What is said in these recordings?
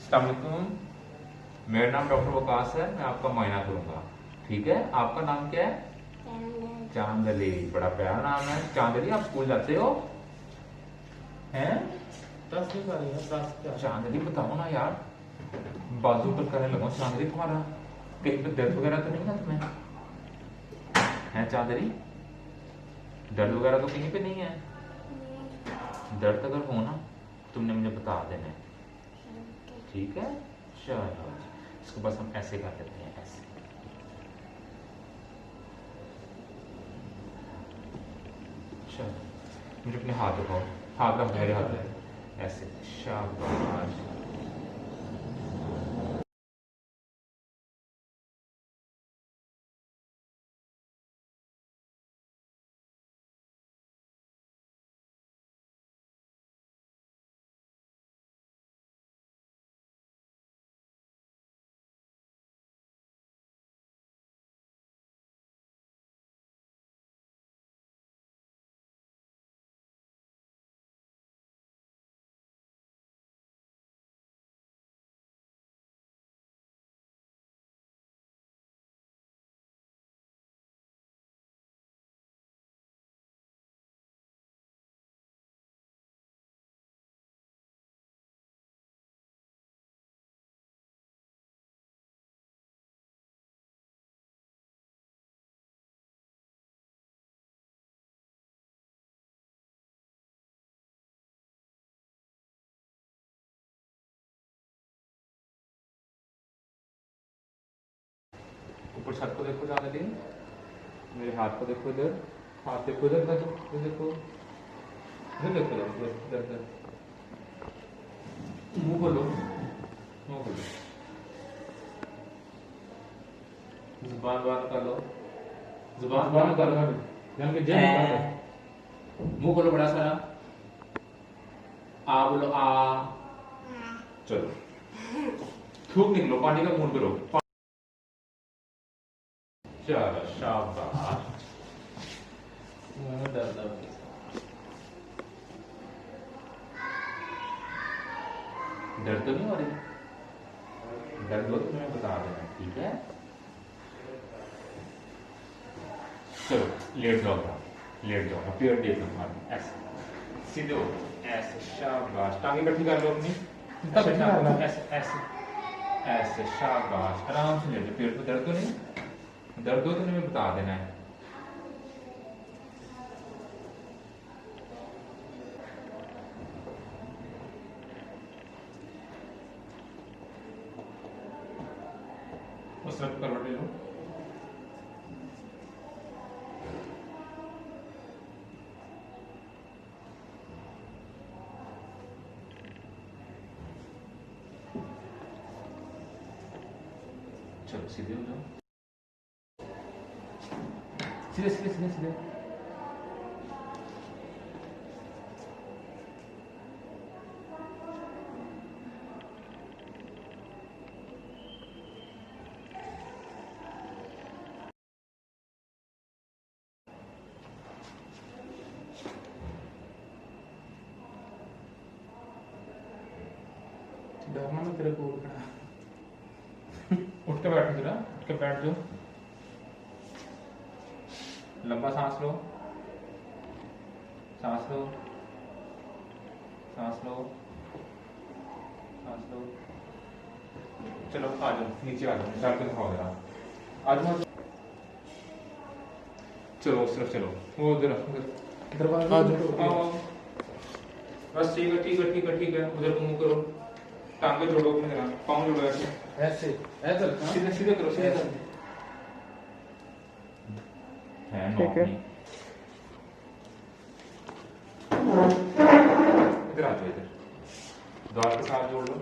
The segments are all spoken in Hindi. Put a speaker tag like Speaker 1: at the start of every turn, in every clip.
Speaker 1: अस्सलाम वालेकुम। मेरा नाम डॉक्टर वकास है, मैं आपका मुआयना करूंगा। ठीक है, आपका नाम क्या है? चांद अली। बड़ा प्यारा नाम है चांद अली। आप स्कूल जाते हो? हैं?
Speaker 2: 10 नहीं कर रही है 10 क्या
Speaker 1: चांद अली बताओ ना यार, बाजू पर करने लगा चांद अली। तुम्हारा कहीं पे दर्द वगैरह तो नहीं है तुम्हें? हैं चांद अली, दर्द वगैरह तो कहीं पे नहीं है? दर्द अगर हो ना, तुमने मुझे बता देना है, ठीक है? चलो, इसको बस हम ऐसे कर देते हैं, ऐसे। चलो, मुझे अपने हाथ दिखाओ, हाथ रखो मेरे हाथ में, ऐसे। शाबाश। ऊपर छत को देखो चांद अली, मेरे हाथ को देखो, इधर हाथ देखो, इधर देखो, इधर देखो, इधर देखो, इधर इधर। मुंह खोलो, मुंह खोलो, जुबान बाहर निकालो, जुबान बाहर निकालो, मुंह खोलो बड़ा सारा, आ बोलो, आ। चलो, थूक निकलो, पानी का मूड करो। चलो, शाबाश। दर्द तो नहीं हो रही? दर्द हो तो तुम्हें बता देना, ठीक है? चलो, लेट जाओ, लेट जाओ, पेड़ देख लो तुम्हारे, ऐसे सीधे हो, ऐसे। शाबाश, टांगे इकट्ठी कर लो अपनी, ऐसे ऐसे ऐसे। शाबाश, आराम से लेट जाओ। पेड़ पे दर्द तो नहीं? दर्द हो तो तुम्हें बता देना है। उस तरफ करवट ले लो। चलो, सीधे हो जाओ, सीधे सीधे सीधे सीधे।
Speaker 2: डरना मैं तेरे को खड़ा
Speaker 1: उठ के बैठो जरा, उठ के बैठ जाओ, लंबा सांस लो, सांस लो, सांस लो, सांस लो। चलो आ जाओ, नीचे आ जाओ, चल के दिखाओ जरा, आ जाओ। चलो उस तरफ चलो, वो उधर
Speaker 2: दरवाजा
Speaker 1: आओ। बस ठीक है, ठीक है, ठीक है, ठीक है। उधर को मुंह करो, टांगे जोड़ो अपने जरा, पाँव जोड़ो ऐसे,
Speaker 2: ऐसे ऐसे
Speaker 1: सीधे सीधे करो, सीधे करो। है
Speaker 3: ठीक है।
Speaker 1: इधर आ जाओ, इधर द्वार के साथ जोड़ लो,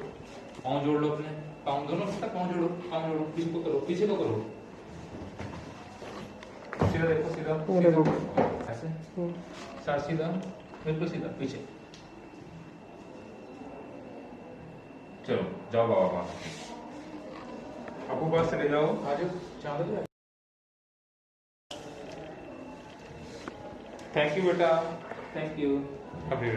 Speaker 1: पाँव जोड़ लो अपने, पाँव दोनों तक पाँव जोड़ो, पाँव जोड़ो, पीछे को करो, पीछे को करो, सीधा देखो, सीधा सीधा ऐसे, साथ सीधा, बिल्कुल सीधा, पीछे। चलो जाओ बाबा पास, आपको पास चले जाओ।
Speaker 2: आज चावल
Speaker 1: थैंक यू बेटा, थैंक यू। अभी